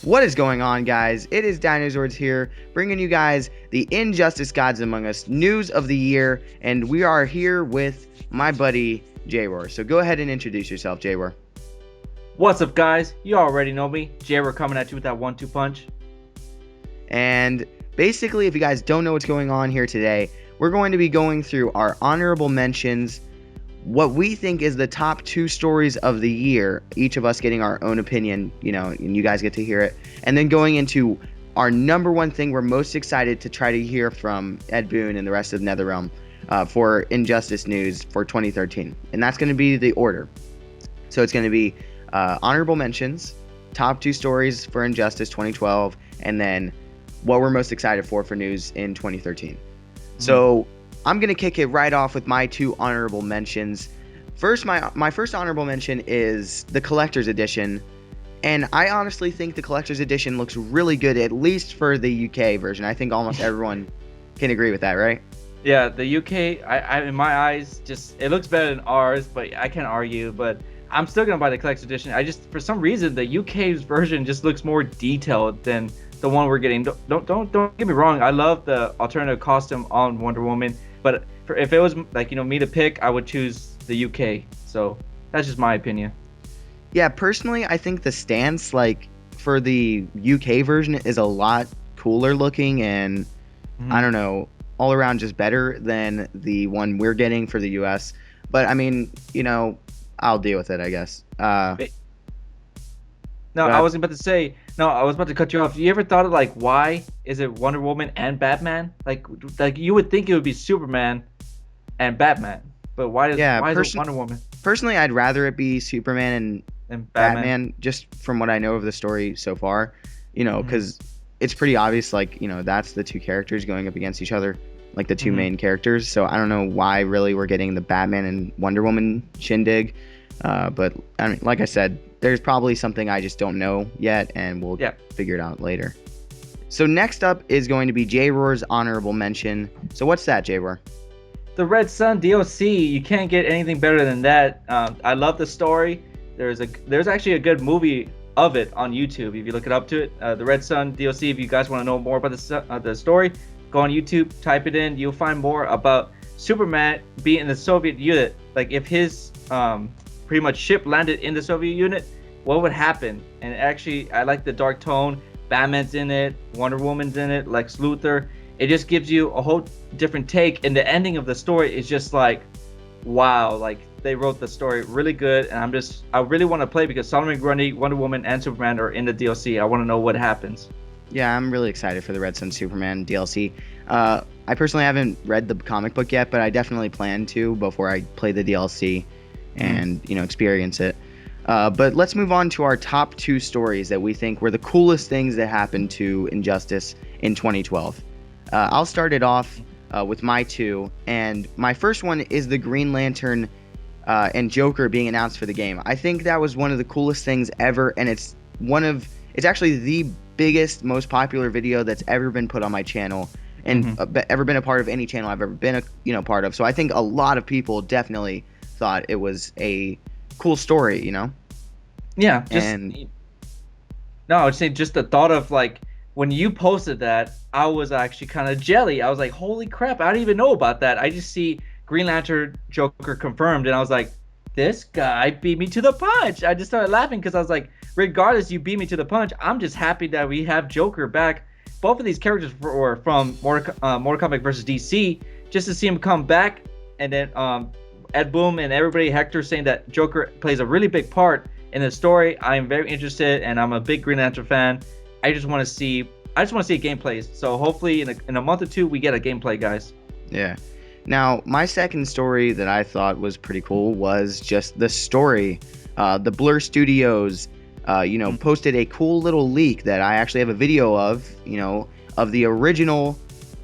What is going on, guys? It is Dinozords here, bringing you guys the Injustice Gods Among Us news of the year, and we are here with my buddy JaeRoar. So go ahead and introduce yourself, JaeRoar. What's up, guys? You already know me. JaeRoar coming at you with that 1-2 punch. And basically, if you guys don't know what's going on here today, we're going to be going through our honorable mentions, what we think is the top 2 stories of the year, each of us getting our own opinion, and you guys get to hear it, and then going into our number 1 thing we're most excited to try to hear from Ed Boon and the rest of NetherRealm for Injustice news for 2013. And that's going to be the order. So it's going to be honorable mentions, top 2 stories for Injustice 2012, and then what we're most excited for news in 2013. So I'm going to kick it right off with my 2 honorable mentions. First, my first honorable mention is the Collector's Edition. And I honestly think the Collector's Edition looks really good, at least for the UK version. I think almost everyone can agree with that, right? Yeah, the UK, I in my eyes, just it looks better than ours, but I can't argue. But I'm still gonna buy the Collector's Edition. For some reason, the UK's version just looks more detailed than the one we're getting. Don't get me wrong. I love the alternative costume on Wonder Woman, but if it was me to pick, I would choose the UK. So that's just my opinion. Yeah, personally, I think the stance for the UK version is a lot cooler looking, and I don't know, all around just better than the one we're getting for the US. But I mean, I'll deal with it, I guess. I was about to say. No, I was about to cut you off. You ever thought of why is it Wonder Woman and Batman? Like you would think it would be Superman and Batman, but why is it Wonder Woman? Personally, I'd rather it be Superman and Batman, just from what I know of the story so far. Because it's pretty obvious, that's the 2 characters going up against each other, like the 2 main characters. So I don't know why really we're getting the Batman and Wonder Woman shindig. But I mean, like I said, there's probably something I just don't know yet, and we'll figure it out later. So next up is going to be JaeRoar's honorable mention. So what's that, JaeRoar? The Red Sun DLC. You can't get anything better than that. I love the story. There's actually a good movie of it on YouTube if you look it up to it. The Red Sun DLC. If you guys want to know more about the story, go on YouTube, type it in. You'll find more about Superman being in the Soviet unit. Like if his pretty much ship landed in the Soviet unit, what would happen? And actually, I like the dark tone. Batman's in it, Wonder Woman's in it, Lex Luthor. It just gives you a whole different take, and the ending of the story is just wow, they wrote the story really good, and I really want to play because Solomon Grundy, Wonder Woman, and Superman are in the DLC. I want to know what happens. Yeah, I'm really excited for the Red Sun Superman DLC. I personally haven't read the comic book yet, but I definitely plan to before I play the DLC and experience it. But let's move on to our top 2 stories that we think were the coolest things that happened to Injustice in 2012. I'll start it off with my 2, and my first one is the Green Lantern and Joker being announced for the game. I think that was one of the coolest things ever, and it's actually the biggest, most popular video that's ever been put on my channel, and ever been a part of any channel I've ever been a part of. So I think a lot of people definitely thought it was a cool story, Yeah, I would say just the thought of when you posted that, I was actually kind of jelly. I was like, holy crap, I didn't even know about that. I just see Green Lantern Joker confirmed, and I was like, this guy beat me to the punch. I just started laughing because I was like, regardless, you beat me to the punch. I'm just happy that we have Joker back. Both of these characters were from Mortal Kombat vs. DC. Just to see him come back, and then Ed Boon and everybody, Hector, saying that Joker plays a really big part in the story. I am very interested, and I'm a big Green Lantern fan. I just want to see a gameplay. So hopefully in a month or 2 we get a gameplay, guys. Yeah. Now, my second story that I thought was pretty cool was just the story. The Blur Studios, posted a cool little leak that I actually have a video of the original,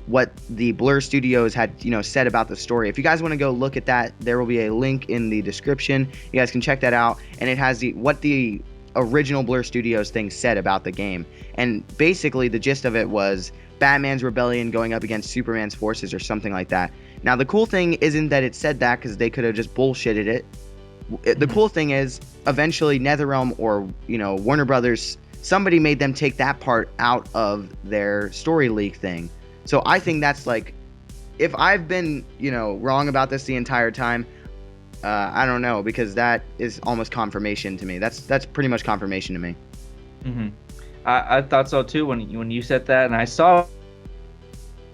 what the Blur Studios had, said about the story. If you guys want to go look at that, there will be a link in the description. You guys can check that out, and it has what the original Blur Studios thing said about the game. And basically the gist of it was Batman's rebellion going up against Superman's forces or something like that. Now the cool thing isn't that it said that, because they could have just bullshitted it. The cool thing is eventually NetherRealm or Warner Brothers somebody made them take that part out of their story leak thing. So I think that's like, if I've been, wrong about this the entire time, I don't know, because that is almost confirmation to me. That's pretty much confirmation to me. Hmm. I thought so too when you said that, and I saw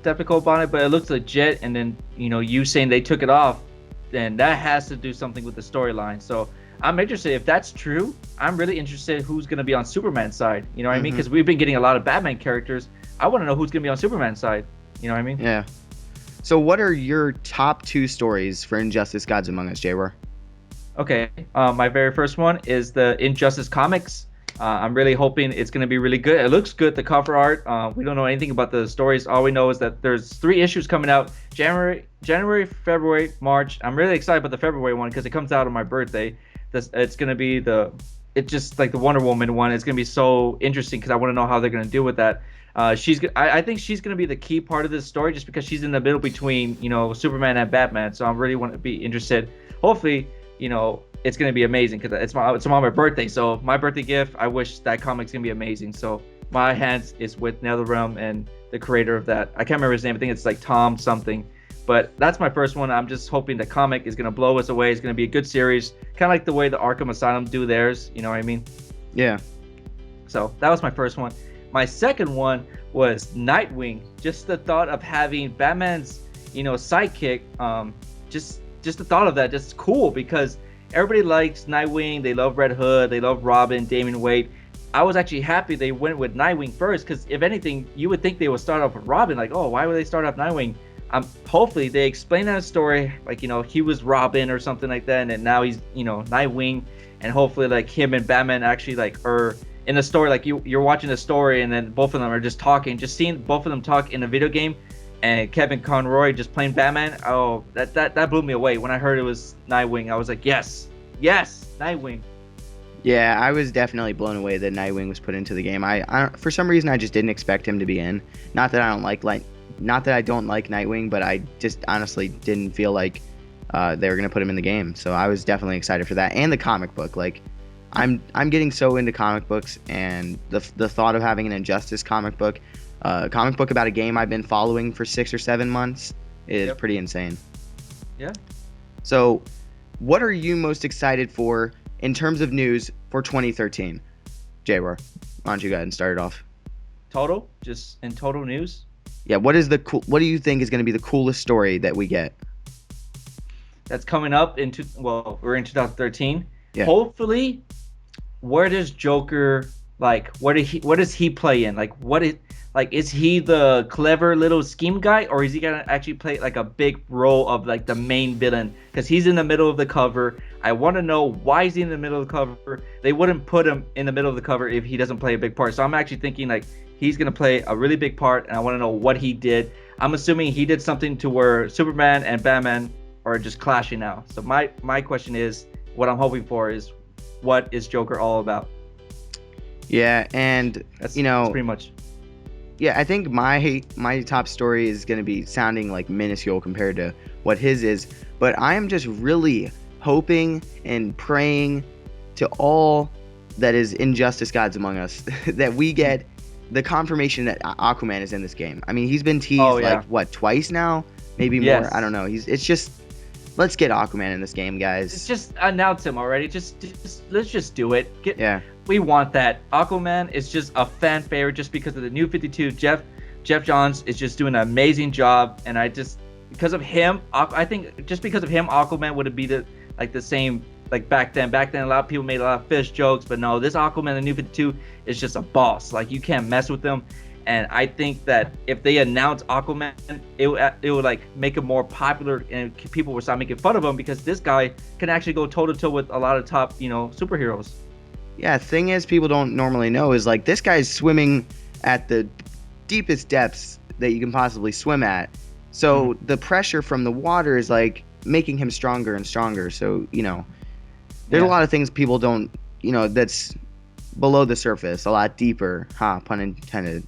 skeptical about it, but it looks legit. And then you saying they took it off, then that has to do something with the storyline. So I'm interested if that's true. I'm really interested who's going to be on Superman's side. You know what I mean? Because we've been getting a lot of Batman characters. I want to know who's going to be on Superman's side. You know what I mean? Yeah. So what are your top 2 stories for Injustice Gods Among Us, JaeRoar? Okay. My very first one is the Injustice comics. I'm really hoping it's going to be really good. It looks good, the cover art. We don't know anything about the stories. All we know is that there's 3 issues coming out, January, February, March. I'm really excited about the February one because it comes out on my birthday. It's going to be it's just like the Wonder Woman one. It's going to be so interesting because I want to know how they're going to deal with that. I think she's going to be the key part of this story just because she's in the middle between, Superman and Batman. So I really want to be interested. Hopefully, it's going to be amazing because it's on my birthday. So my birthday gift, I wish that comic's going to be amazing. So my hands is with NetherRealm and the creator of that. I can't remember his name. I think it's like Tom something. But that's my first one. I'm just hoping the comic is going to blow us away. It's going to be a good series. Kind of like the way the Arkham Asylum do theirs. You know what I mean? Yeah. So that was my first one. My second one was Nightwing. Just the thought of having Batman's, sidekick. Just the thought of that, just cool because everybody likes Nightwing. They love Red Hood. They love Robin, Damian Wayne. I was actually happy they went with Nightwing first because if anything, you would think they would start off with Robin. Like, oh, why would they start off Nightwing? Hopefully they explain that story, like he was Robin or something like that, and now he's Nightwing, and hopefully like him and Batman actually are in the story. Like you're watching the story, and then both of them are just talking, just seeing both of them talk in a video game, and Kevin Conroy just playing Batman. Oh, that blew me away when I heard it was Nightwing. I was like, yes, Nightwing. Yeah, I was definitely blown away that Nightwing was put into the game. I for some reason I just didn't expect him to be in. Not that I don't like Nightwing, but I just honestly didn't feel like they were gonna put him in the game. So I was definitely excited for that, and the comic book. Like, I'm getting so into comic books, and the thought of having an Injustice comic book about a game I've been following for 6 or 7 months is pretty insane. Yeah. So, what are you most excited for in terms of news for 2013? JaeRoar, why don't you go ahead and start it off? Just in total news. Yeah, what do you think is going to be the coolest story that we get? That's coming up we're in 2013. Yeah. Hopefully, where does Joker what does he play in? Is he the clever little scheme guy, or is he gonna actually play like a big role of like the main villain? Because he's in the middle of the cover. I want to know why is he in the middle of the cover. They wouldn't put him in the middle of the cover if he doesn't play a big part. So I'm actually thinking like he's gonna play a really big part, and I want to know what he did. I'm assuming he did something to where Superman and Batman are just clashing now. So my question is, what I'm hoping for is, what is Joker all about? Yeah, and that's pretty much. Yeah, I think my top story is going to be sounding like minuscule compared to what his is, but I am just really hoping and praying to all that is Injustice Gods Among Us that we get the confirmation that Aquaman is in this game. I mean, he's been teased twice now, maybe more. Yes. I don't know. It's just, let's get Aquaman in this game, guys. Just announce him already. Just let's just do it. Yeah. We want that. Aquaman is just a fan favorite just because of the New 52. Jeff Johns is just doing an amazing job, and because of him, I think just because of him, Aquaman would be the same like back then. Back then, a lot of people made a lot of fish jokes, but no, this Aquaman, the New 52, is just a boss. Like, you can't mess with him. And I think that if they announce Aquaman, it would like make him more popular, and people will start making fun of him because this guy can actually go toe to toe with a lot of top superheroes. Yeah, thing is, people don't normally know is like this guy's swimming at the deepest depths that you can possibly swim at. So the pressure from the water is like making him stronger and stronger. So, there's a lot of things people don't, that's below the surface, a lot deeper, pun intended,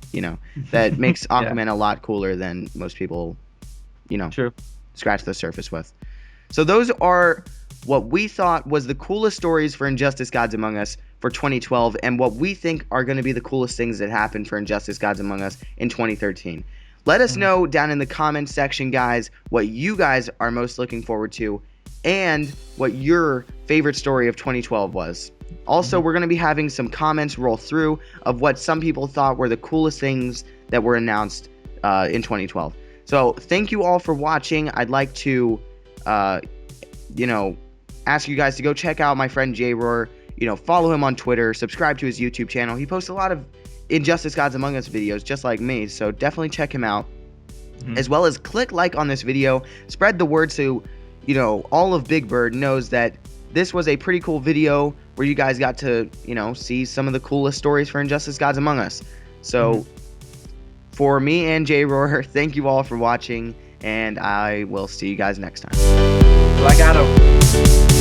that makes Aquaman a lot cooler than most people, True. scratch the surface with. So those are what we thought was the coolest stories for Injustice Gods Among Us for 2012 and what we think are going to be the coolest things that happened for Injustice Gods Among Us in 2013. Let us know down in the comments section, guys, what you guys are most looking forward to and what your favorite story of 2012 was. Also, we're going to be having some comments roll through of what some people thought were the coolest things that were announced in 2012. So thank you all for watching. I'd like to, ask you guys to go check out my friend JaeRoar. Follow him on Twitter, subscribe to his YouTube channel. He posts a lot of Injustice Gods Among Us videos just like me, so definitely check him out. As well as click like on this video, spread the word so all of Big Bird knows that this was a pretty cool video where you guys got to see some of the coolest stories for Injustice Gods Among Us. So for me and JaeRoar, thank you all for watching, and I will see you guys next time. Black Adam.